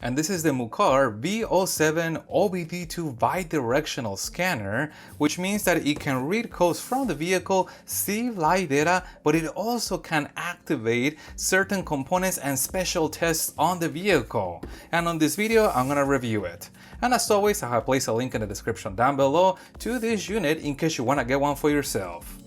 And this is the Mucar VO7 OBD2 Bi-Directional scanner, which means that it can read codes from the vehicle, see live data, but it also can activate certain components and special tests on the vehicle. And on this video, I'm gonna review it. And as always, I have placed a link in the description down below to this unit in case you wanna get one for yourself.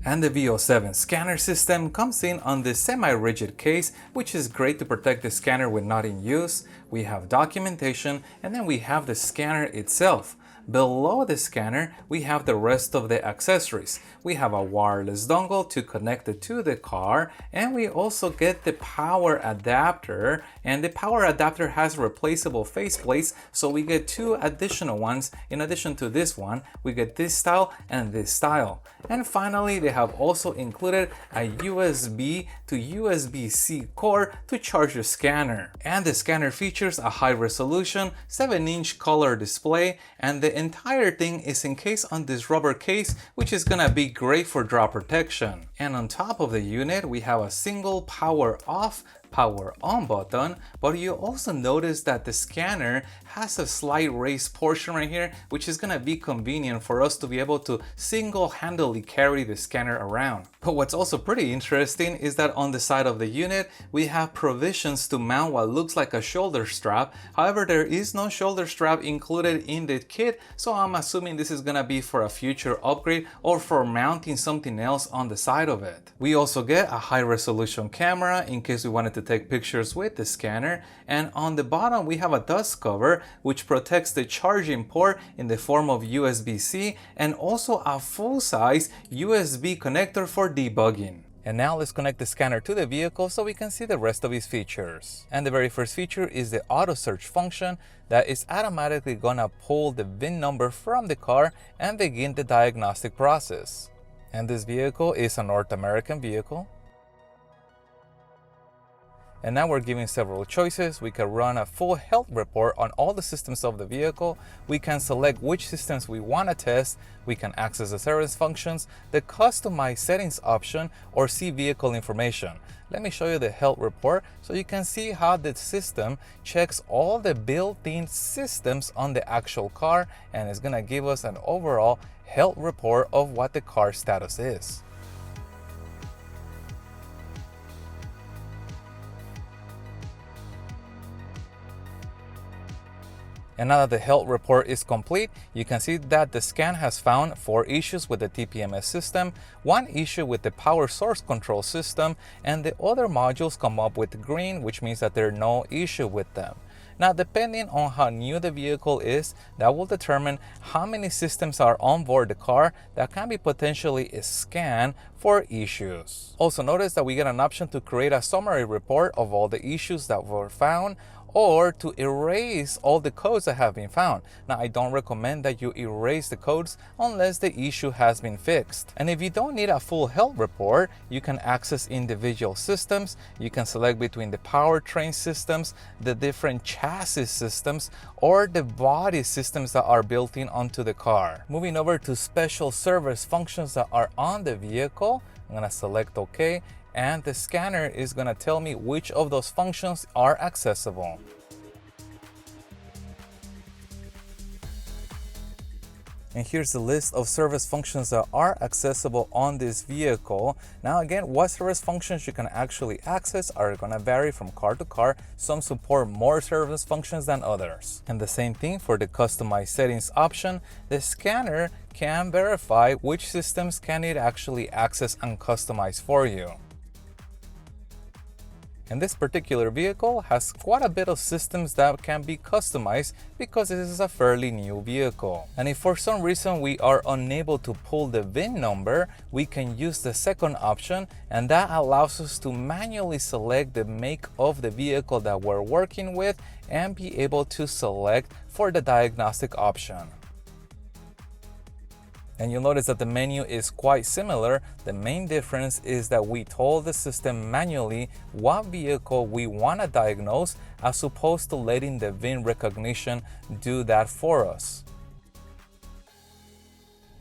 And the VO7 scanner system comes in on this semi-rigid case, which is great to protect the scanner when not in use. We have documentation, and then we have the scanner itself. Below the scanner, we have the rest of the accessories. We have a wireless dongle to connect it to the car, and we also get the power adapter, and the power adapter has replaceable faceplates, so we get two additional ones. In addition to this one, we get this style and this style. And finally, they have also included a USB to USB-C cord to charge your scanner. And the scanner features a high resolution 7-inch color display, and the entire thing is encased on this rubber case, which is gonna be great for drop protection. And on top of the unit, we have a single power off, power on button, but you also notice that the scanner has a slight raised portion right here, which is gonna be convenient for us to be able to single-handedly carry the scanner around. But what's also pretty interesting is that on the side of the unit, we have provisions to mount what looks like a shoulder strap. However, there is no shoulder strap included in the kit, so I'm assuming this is gonna be for a future upgrade or for mounting something else on the side of it. We also get a high-resolution camera in case we wanted to take pictures with the scanner, and on the bottom we have a dust cover which protects the charging port in the form of USB-C, and also a full-size USB connector for debugging. And now let's connect the scanner to the vehicle so we can see the rest of its features. And the very first feature is the auto search function that is automatically gonna pull the VIN number from the car and begin the diagnostic process. And this vehicle is a North American vehicle. And now we're giving several choices. We can run a full health report on all the systems of the vehicle. We can select which systems we want to test. We can access the service functions, the customize settings option, or see vehicle information. Let me show you the health report so you can see how the system checks all the built-in systems on the actual car, and it's gonna give us an overall health report of what the car status is. And now that the health report is complete, you can see that the scan has found 4 issues with the TPMS system, 1 issue with the power source control system, and the other modules come up with green, which means that there's no issue with them. Now, depending on how new the vehicle is, that will determine how many systems are on board the car that can be potentially scanned for issues. Also notice that we get an option to create a summary report of all the issues that were found, or to erase all the codes that have been found. Now, I don't recommend that you erase the codes unless the issue has been fixed. And if you don't need a full health report, you can access individual systems. You can select between the powertrain systems, the different chassis systems, or the body systems that are built in onto the car. Moving over to special service functions that are on the vehicle, I'm gonna select OK, and the scanner is going to tell me which of those functions are accessible. And here's the list of service functions that are accessible on this vehicle. Now again, what service functions you can actually access are going to vary from car to car. Some support more service functions than others. And the same thing for the customize settings option. The scanner can verify which systems can it actually access and customize for you. And this particular vehicle has quite a bit of systems that can be customized because this is a fairly new vehicle. And if for some reason we are unable to pull the VIN number, we can use the second option, and that allows us to manually select the make of the vehicle that we're working with and be able to select for the diagnostic option. And you'll notice that the menu is quite similar. The main difference is that we told the system manually what vehicle we want to diagnose, as opposed to letting the VIN recognition do that for us.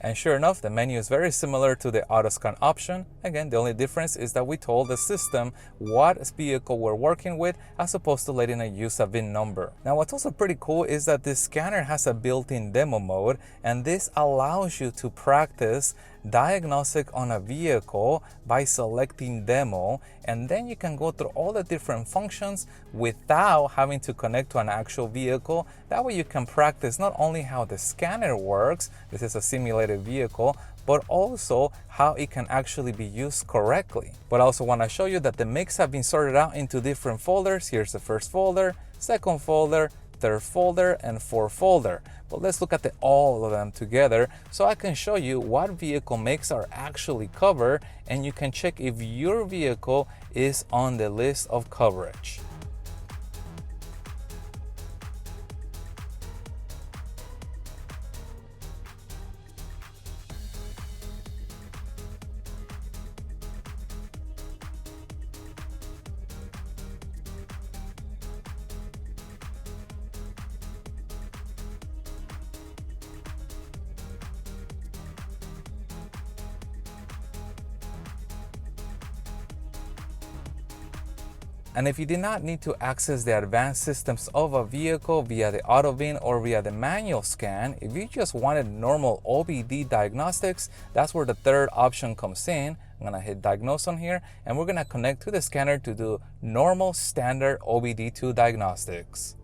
And sure enough, the menu is very similar to the auto scan option. Again, the only difference is that we told the system what vehicle we're working with as opposed to letting it use a VIN number. Now, what's also pretty cool is that this scanner has a built-in demo mode, and this allows you to practice diagnostic on a vehicle by selecting demo, and then you can go through all the different functions without having to connect to an actual vehicle. That way you can practice not only how the scanner works, this is a simulated vehicle, but also how it can actually be used correctly. But I also want to show you that the mix have been sorted out into different folders. Here's the first folder, second folder, third folder, and fourth folder. But let's look at all of them together so I can show you what vehicle makes are actually covered, and you can check if your vehicle is on the list of coverage. And if you did not need to access the advanced systems of a vehicle via the AutoVin or via the manual scan, if you just wanted normal OBD diagnostics, that's where the third option comes in. I'm gonna hit diagnose on here, and we're gonna connect to the scanner to do normal standard OBD2 diagnostics.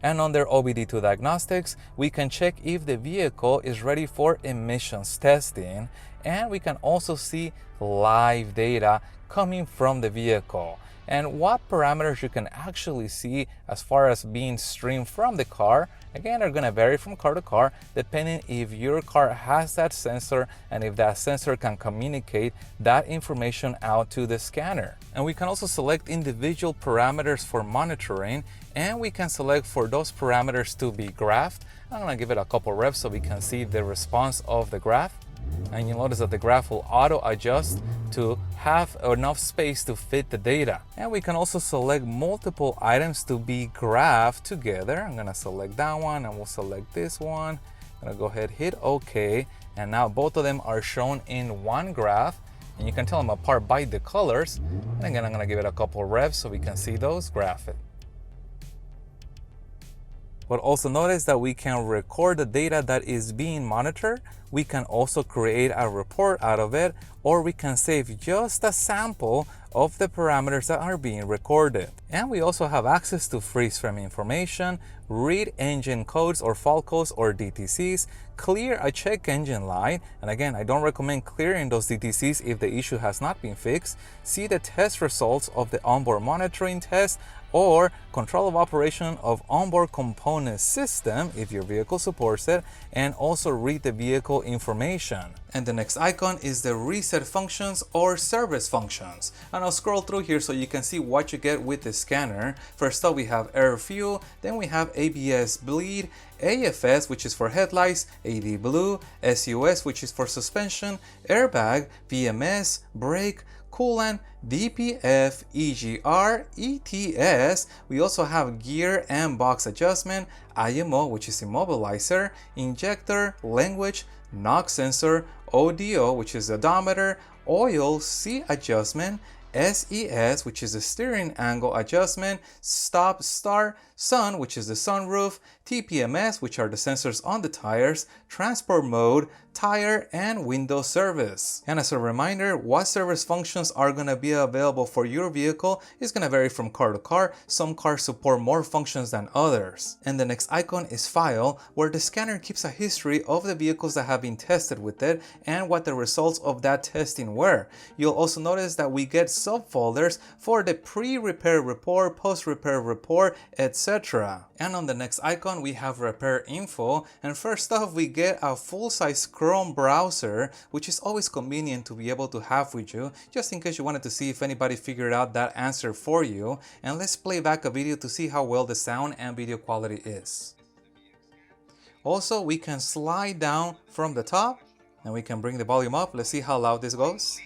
And under OBD2 diagnostics, we can check if the vehicle is ready for emissions testing, and we can also see live data coming from the vehicle and what parameters you can actually see as far as being streamed from the car. Again, are going to vary from car to car depending if your car has that sensor and if that sensor can communicate that information out to the scanner. And we can also select individual parameters for monitoring, and we can select for those parameters to be graphed. I'm going to give it a couple reps so we can see the response of the graph. And you'll notice that the graph will auto adjust to have enough space to fit the data. And we can also select multiple items to be graphed together. I'm gonna select that one, and we'll select this one. I'm gonna go ahead, hit OK, and now both of them are shown in one graph, and you can tell them apart by the colors. And again, I'm gonna give it a couple reps so we can see those graphed. But also notice that we can record the data that is being monitored. We can also create a report out of it, or we can save just a sample of the parameters that are being recorded. And we also have access to freeze frame information, read engine codes or fault codes or DTCs, clear a check engine light, and again, I don't recommend clearing those DTCs if the issue has not been fixed, see the test results of the onboard monitoring test, or control of operation of onboard component system if your vehicle supports it, and also read the vehicle information. And the next icon is the reset functions or service functions. And I'll scroll through here so you can see what you get with the scanner. First up, we have air fuel, then we have ABS bleed, AFS, which is for headlights, AD blue, SUS, which is for suspension, airbag, VMS, brake, coolant, DPF, EGR, ETS. We also have gear and box adjustment, IMO, which is immobilizer, injector, language, knock sensor, ODO, which is odometer, oil, seat adjustment, SES, which is the steering angle adjustment, stop start, sun, which is the sunroof, TPMS, which are the sensors on the tires, transport mode, tire, and window service. And as a reminder, what service functions are going to be available for your vehicle is going to vary from car to car. Some cars support more functions than others. And the next icon is file, where the scanner keeps a history of the vehicles that have been tested with it and what the results of that testing were. You'll also notice that we get subfolders for the pre-repair report, post-repair report, etc. And on the next icon, we have repair info. And first off, we get a full-size Chrome browser, which is always convenient to be able to have with you, just in case you wanted to see if anybody figured out that answer for you. And let's play back a video to see how well the sound and video quality is. Also, we can slide down from the top and we can bring the volume up. Let's see how loud this goes.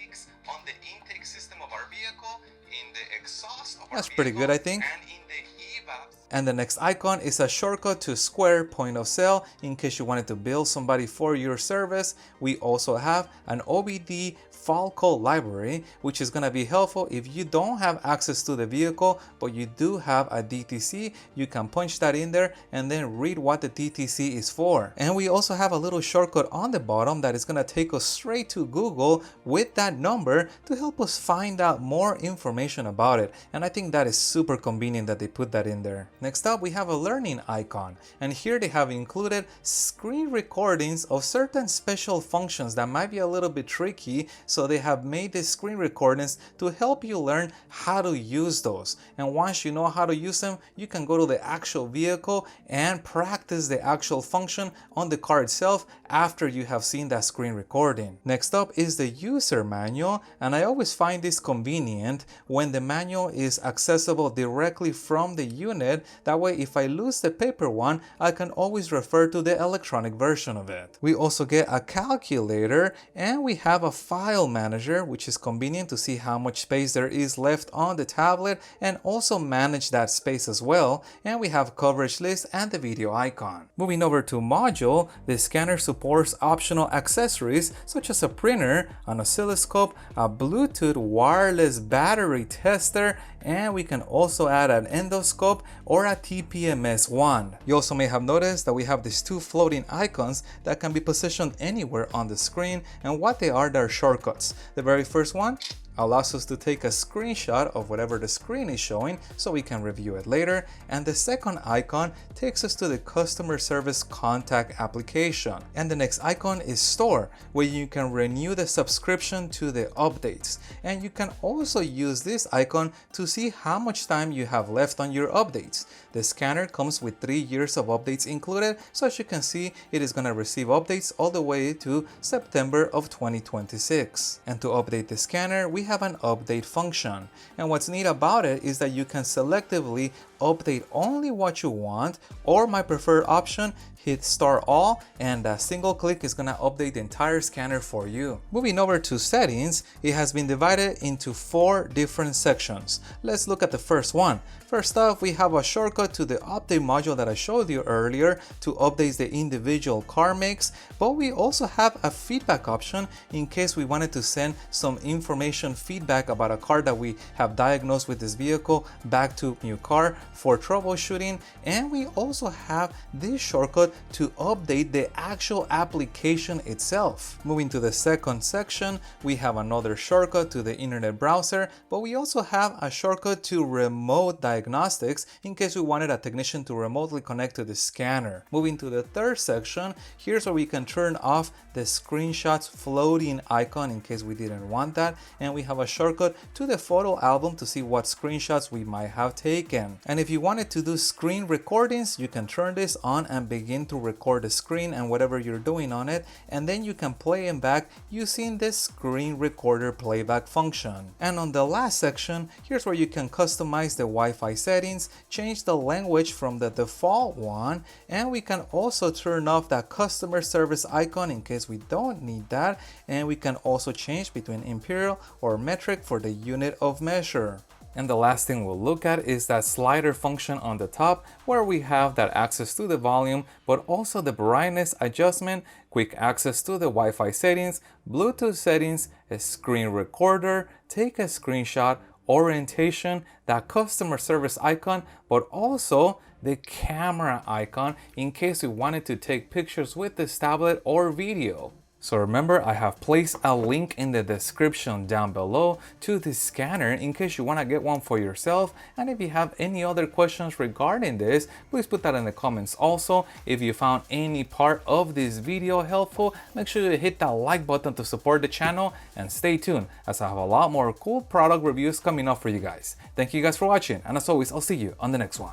On the intake system of our vehicle, in the exhaust of That's pretty good, I think. And in the And the next icon is a shortcut to Square point of sale in case you wanted to bill somebody for your service. We also have an OBD file code library, which is going to be helpful if you don't have access to the vehicle, but you do have a DTC. You can punch that in there and then read what the DTC is for. And we also have a little shortcut on the bottom that is going to take us straight to Google with that number to help us find out more information about it. And I think that is super convenient that they put that in there. Next up, we have a learning icon, and here they have included screen recordings of certain special functions that might be a little bit tricky. So they have made the screen recordings to help you learn how to use those. And once you know how to use them, you can go to the actual vehicle and practice the actual function on the car itself after you have seen that screen recording. Next up is the user manual, and I always find this convenient when the manual is accessible directly from the unit. That way, if I lose the paper one, I can always refer to the electronic version of it. We also get a calculator, and we have a file manager, which is convenient to see how much space there is left on the tablet and also manage that space as well. And we have coverage list and the video icon. Moving over to module, the scanner supports optional accessories such as a printer, an oscilloscope, a Bluetooth wireless battery tester, and we can also add an endoscope or a TPMS wand. You also may have noticed that we have these two floating icons that can be positioned anywhere on the screen, and what they are, they're shortcuts. The very first one allows us to take a screenshot of whatever the screen is showing so we can review it later, and the second icon takes us to the customer service contact application. And the next icon is store, where you can renew the subscription to the updates, and you can also use this icon to see how much time you have left on your updates. The scanner comes with 3 years of updates included, so as you can see, it is going to receive updates all the way to September of 2026. And to update the scanner, we have an update function. And what's neat about it is that you can selectively update only what you want, or my preferred option, hit start all, and a single click is gonna update the entire scanner for you. Moving over to settings, it has been divided into 4 different sections. Let's look at the first one. First off, we have a shortcut to the update module that I showed you earlier to update the individual car makes, but we also have a feedback option in case we wanted to send some information feedback about a car that we have diagnosed with this vehicle back to Mucar for troubleshooting. And we also have this shortcut to update the actual application itself. Moving to the second section, we have another shortcut to the internet browser, but we also have a shortcut to remote diagnostics in case we wanted a technician to remotely connect to the scanner. Moving to the third section, here's where we can turn off the screenshots floating icon in case we didn't want that, and we have a shortcut to the photo album to see what screenshots we might have taken. And if you wanted to do screen recordings, you can turn this on and begin to record the screen and whatever you're doing on it, and then you can play them back using the screen recorder playback function. And on the last section, here's where you can customize the Wi-Fi settings, change the language from the default one, and we can also turn off that customer service icon in case we don't need that, and we can also change between imperial or metric for the unit of measure. And the last thing we'll look at is that slider function on the top, where we have that access to the volume, but also the brightness adjustment, quick access to the Wi-Fi settings, Bluetooth settings, a screen recorder, take a screenshot, orientation, that customer service icon, but also the camera icon in case we wanted to take pictures with this tablet or video. So remember, I have placed a link in the description down below to this scanner in case you want to get one for yourself. And if you have any other questions regarding this, please put that in the comments. Also, if you found any part of this video helpful, make sure to hit that like button to support the channel, and stay tuned as I have a lot more cool product reviews coming up for you guys. Thank you guys for watching, and as always, I'll see you on the next one.